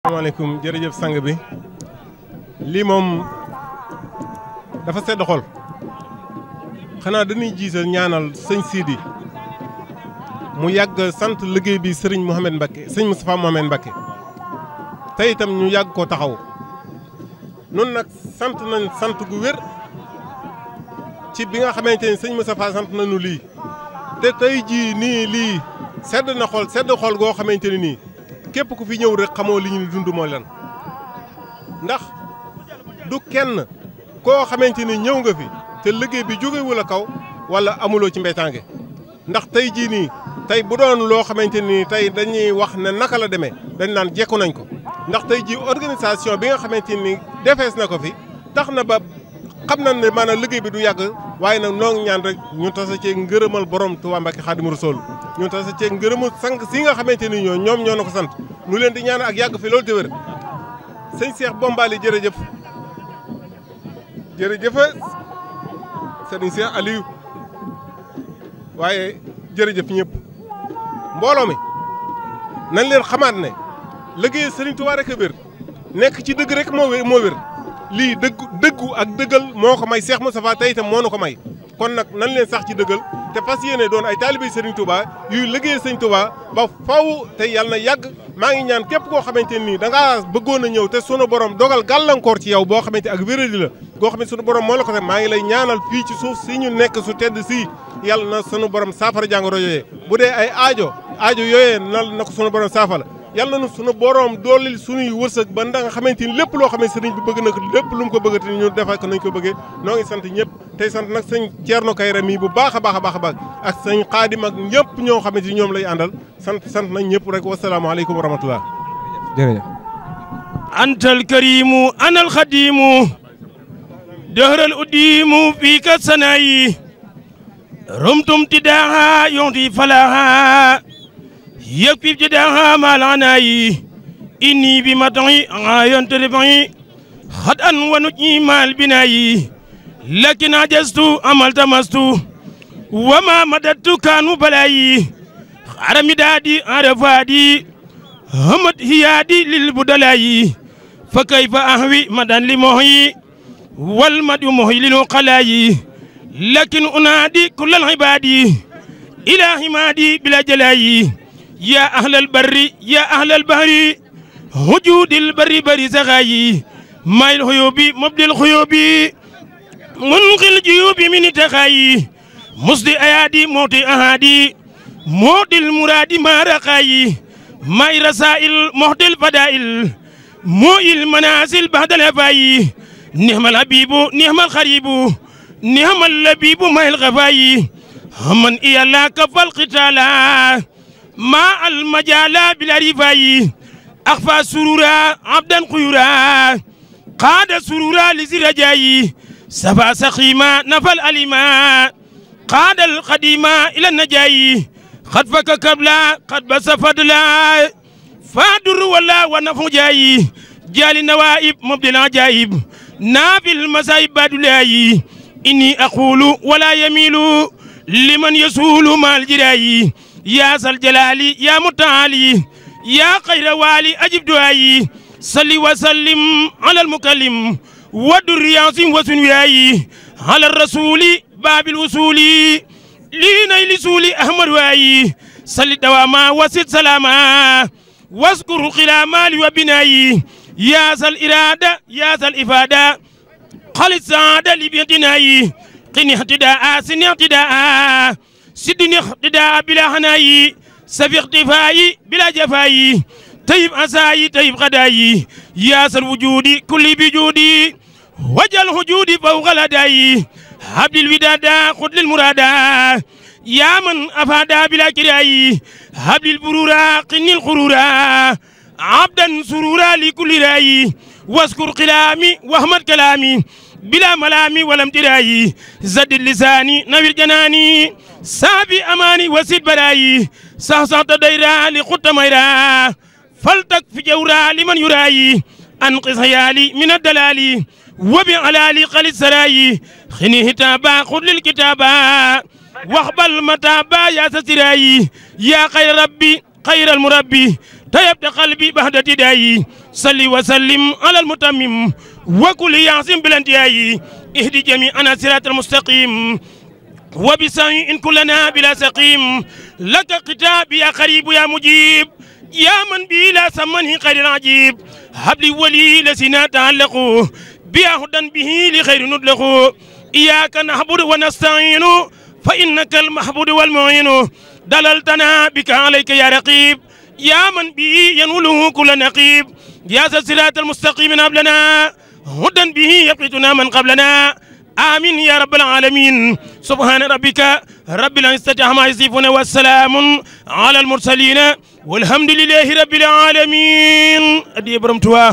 asalaamaaleykum jërëjëf sang bi lii moom dafa sedd xol xanaa dañuy jiital ñaanal sëñ Sidi mu yàgg sant liggéey bi sëriñ Mouhamed Mbacké sëñ Moustapha Mouhamed Mbacké te itam ñu yàgg koo taxaw nun nag sant nañ sant gu wér ci bi nga xamante ni sëñ Moustapha sant nañu lii te tey jii nii lii sedd na xol sedd xol goo xamante ni nii képp ku fi ñëw rek xamoo li ñu dund mooy lan ndax du kenn koo xamante ni ñëw nga fi te liggéey bi jógewul a kaw wala amuloo ci mbeytaange ndax tey jii nii tey bu doon loo xamante ni tey dañuy wax ne naka la demee dañ naan jekku nañ ko ndax tey jii organisation bi nga xamante ni defees na ko fi tax na ba xam nañ ne maanaam liggéey bi du yàgg waaye nag noo ngi ñaan rek ñu tasa cee ngërëmal borom Tuubaa Mbàkke Xaadimu Rasuul ñu tasa cee ngërëmal sang si nga xamante ni ñoom ñoo na ko sant nu leen di ñaan ak yàgg fi loolu te wér sëñ Cheikh Bombali jërëjëf jërëjëf sëñ Cheikh Aliou waaye jërëjëf ñëpp mbooloo mi nañ leen xamaat ne liggéey Sëriñ Tuubaa rek a wér nekk ci dëgg rek moo wér lii dëggu ak dëggal moo ko may Cheikh Moustapha tey itam moo nu ko may kon nag nan leen sax ci dëggal te fas yéene doon ay taalibe Serigne Touba yuy liggéey Serigne Touba ba faw te yàlla na yàgg maa ngi ñaan képp koo xamante nii da ngaa bëggoon a ñëw te sunu borom dogal gàllankoor ci yow boo xamante ak wéradi la goo xam ne sunu borom moo la ko te maa ngi lay ñaanal fii ci suuf si ñu nekk su tedd si yàlla na sunu borom saafara jàngoro yooyee bu dee ay aajo yooyee na ko sunu borom saafara yàlla na sunu borom doolil sunuy wërsëg ba nga xamante ni lépp loo xam ne sëriñ bi bëgg na ko lépp lu mu ko bëgg te ñu defal ko nañ ko bëggee noo ngi sant ñëpp tey sant nag sëñ Thierno Kayra mii bu baax a baax a baax a baax ak sëñ Xaadim ak ñëpp ñoo xamante ni ñoom lay àndal sant nañ ñëpp rek wasalaamaaleykum wa rahmatullah jërëjëf antal karimu anal xadimu dëhëral uddimu fii ka sanaayi rumtum tidaaha yonti falaaha يكفي ابتداءها مع العناي إني بمطعي عاين تربعي خطأ ونجي مع البناي لكن عجزت عمل تمست وما مددت كانوا بلاي عرمي دادي عرفادي همت هيادي للبدلاي فكيف أهوي مدن لمهي والمد مهي للقلاي لكن أنادي كل العباد إلى حمادي بلا جلاي يا أهل البر يا أهل البحر وجود البر بر زغاي ما الخيوب مبدي الخيوب منقي الجيوب من تخاي مصدي أيادي موتي أهادي موت المراد ما رقاي ما رسائل موت الفدائل موي المنازل بعد الهفاي نعم الحبيب نعم الخريب نعم اللبيب ما الغفاي من إيالا كفى القتالا ما المجال بلا رفاي أخفى سرورا عبدا قيورا قاد سرورا لزرجاي سفا سخيما نفى الأليما قاد القديما إلى النجاي قد فك كبلا قد بس فضلا فادر ولا ونفو جاي جال نوائب مبدل العجائب نافي المسايب بادلاي إني أقول ولا يميل لمن يسول مع الجراي يا ذا الجلال يا متعالي يا خير والي أجب دعائي صلي وسلم على المكلم ودر ياسين وسنوياي على الرسول باب الوصول لنيل سولي أحمد واي صلي دواما وسد سلاما واذكر خلاما وبناي يا ذا الإرادة يا ذا الإفادة خالد السعادة لبيتناي قني اهتداء سني اهتداء سدني اقتداء بلا هناي سفي اختفاي بلا جفاي طيب عساي طيب غداي يا سر وجودي كل بجودي وجل وجودي فوق الهداي عبد الوداد خذ للمرادا يا من افادا بلا كراي عبد البرورا قني الخرورا عبدا سرورا لكل راي واذكر كلامي واحمد كلامي بلا ملامي ولم تراي زد اللساني نوير جناني سابي أماني وسيد براي سهسات دايرا لخط ميرا فلتك في جورا لمن يراي أنقذ خيالي من الدلال وبعلالي قل السراي خني هتابا خذ للكتابا واقبل متابا يا سسراي يا خير ربي خير المربي طيبت قلبي بعد ابتدائي صلي وسلم على المتمم وكل يعصم بالانتهاء اهدي جميعنا صراط المستقيم وبسعي إن كلنا بلا سقيم لك كتاب يا قريب يا مجيب يا من بي لا سمنه خير عجيب هب لي ولي لسنا تعلقوا بيا هدى به لخير ندلقوا إياك نعبد ونستعين فإنك المحبود والمعين دللتنا بك عليك يا رقيب يا من بي ينوله كل نقيب يا ذا الصراط المستقيم هب لنا هدى به يقيتنا من قبلنا آمين يا رب العالمين سبحان ربك رب العزة عما يصفون والسلام على المرسلين والحمد لله رب العالمين أدي برمتوا